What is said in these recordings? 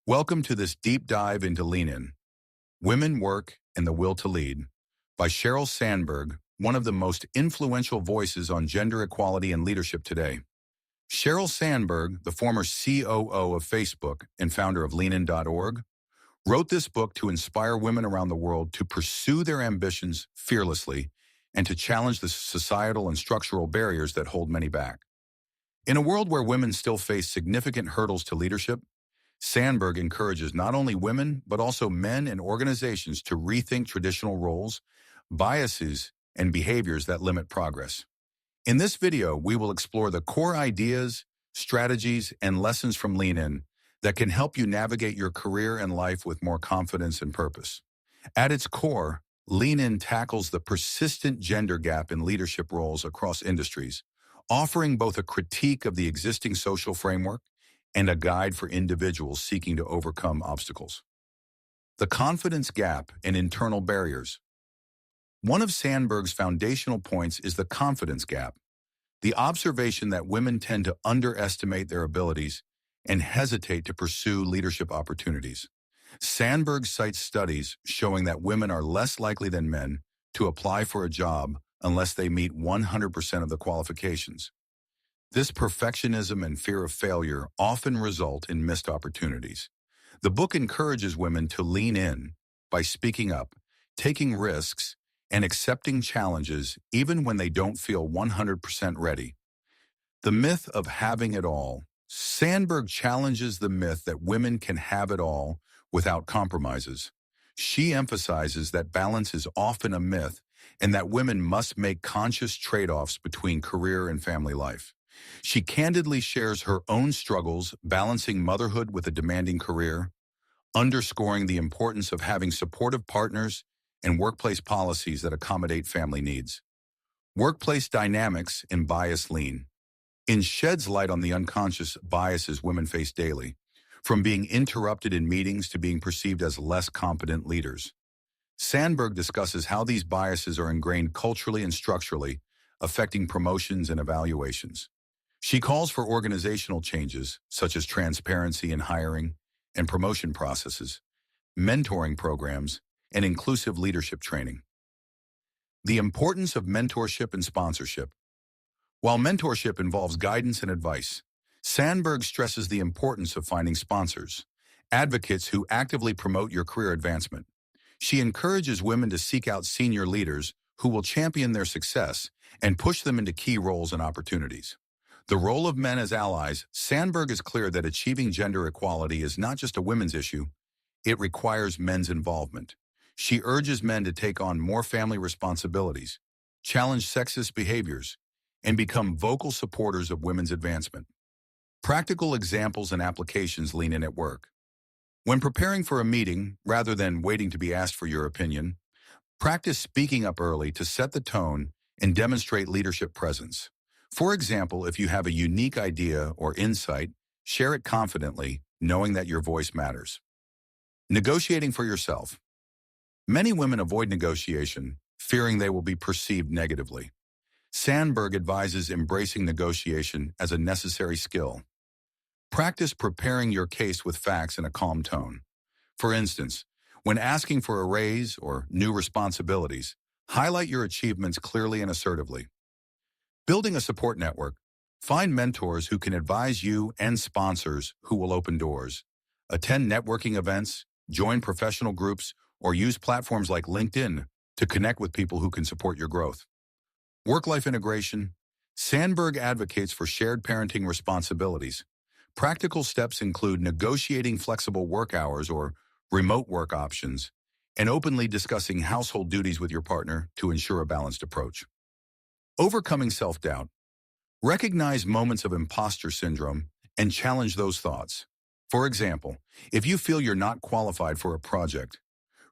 Welcome to this deep dive into Lean In, Women, Work, and the Will to Lead by Sheryl Sandberg, one of the most influential voices on gender equality and leadership today. Sheryl Sandberg, the former COO of Facebook and founder of leanin.org, wrote this book to inspire women around the world to pursue their ambitions fearlessly and to challenge the societal and structural barriers that hold many back. In a world where women still face significant hurdles to leadership, Sandberg encourages not only women, but also men and organizations to rethink traditional roles, biases, and behaviors that limit progress. In this video, we will explore the core ideas, strategies, and lessons from Lean In that can help you navigate your career and life with more confidence and purpose. At its core, Lean In tackles the persistent gender gap in leadership roles across industries, offering both a critique of the existing social framework and a guide for individuals seeking to overcome obstacles. The confidence gap and internal barriers. One of Sandberg's foundational points is the confidence gap, the observation that women tend to underestimate their abilities and hesitate to pursue leadership opportunities. Sandberg cites studies showing that women are less likely than men to apply for a job unless they meet 100% of the qualifications. This perfectionism and fear of failure often result in missed opportunities. The book encourages women to lean in by speaking up, taking risks, and accepting challenges even when they don't feel 100% ready. The myth of having it all. Sandberg challenges the myth that women can have it all without compromises. She emphasizes that balance is often a myth and that women must make conscious trade-offs between career and family life. She candidly shares her own struggles balancing motherhood with a demanding career, underscoring the importance of having supportive partners and workplace policies that accommodate family needs. Workplace dynamics and bias. Lean In sheds light on the unconscious biases women face daily, from being interrupted in meetings to being perceived as less competent leaders. Sandberg discusses how these biases are ingrained culturally and structurally, affecting promotions and evaluations. She calls for organizational changes, such as transparency in hiring and promotion processes, mentoring programs, and inclusive leadership training. The importance of mentorship and sponsorship. While mentorship involves guidance and advice, Sandberg stresses the importance of finding sponsors, advocates who actively promote your career advancement. She encourages women to seek out senior leaders who will champion their success and push them into key roles and opportunities. The role of men as allies. Sandberg is clear that achieving gender equality is not just a women's issue, it requires men's involvement. She urges men to take on more family responsibilities, challenge sexist behaviors, and become vocal supporters of women's advancement. Practical examples and applications. Lean in at work. When preparing for a meeting, rather than waiting to be asked for your opinion, practice speaking up early to set the tone and demonstrate leadership presence. For example, if you have a unique idea or insight, share it confidently, knowing that your voice matters. Negotiating for yourself. Many women avoid negotiation, fearing they will be perceived negatively. Sandberg advises embracing negotiation as a necessary skill. Practice preparing your case with facts in a calm tone. For instance, when asking for a raise or new responsibilities, highlight your achievements clearly and assertively. Building a support network. Find mentors who can advise you and sponsors who will open doors. Attend networking events, join professional groups, or use platforms like LinkedIn to connect with people who can support your growth. Work-life integration. Sandberg advocates for shared parenting responsibilities. Practical steps include negotiating flexible work hours or remote work options, and openly discussing household duties with your partner to ensure a balanced approach. Overcoming self-doubt. Recognize moments of imposter syndrome and challenge those thoughts. For example, if you feel you're not qualified for a project,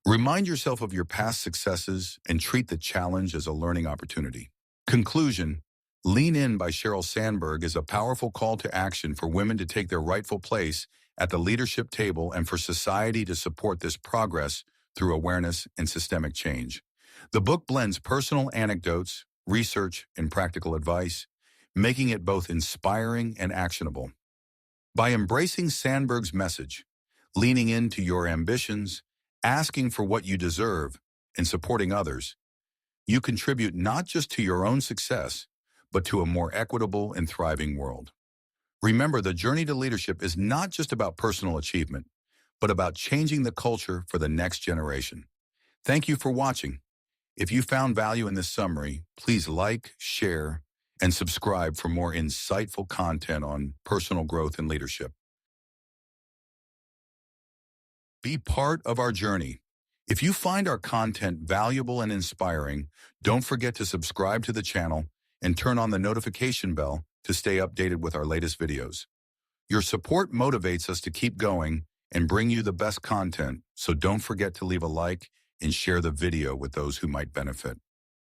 remind yourself of your past successes and treat the challenge as a learning opportunity. Conclusion. Lean In by Sheryl Sandberg is a powerful call to action for women to take their rightful place at the leadership table and for society to support this progress through awareness and systemic change. The book blends personal anecdotes, research, and practical advice, making it both inspiring and actionable. By embracing Sandberg's message, leaning into your ambitions, asking for what you deserve, and supporting others, you contribute not just to your own success, but to a more equitable and thriving world. Remember, the journey to leadership is not just about personal achievement, but about changing the culture for the next generation. Thank you for watching. If you found value in this summary, please like, share, and subscribe for more insightful content on personal growth and leadership. Be part of our journey. If you find our content valuable and inspiring, don't forget to subscribe to the channel and turn on the notification bell to stay updated with our latest videos. Your support motivates us to keep going and bring you the best content, so don't forget to leave a like and share the video with those who might benefit.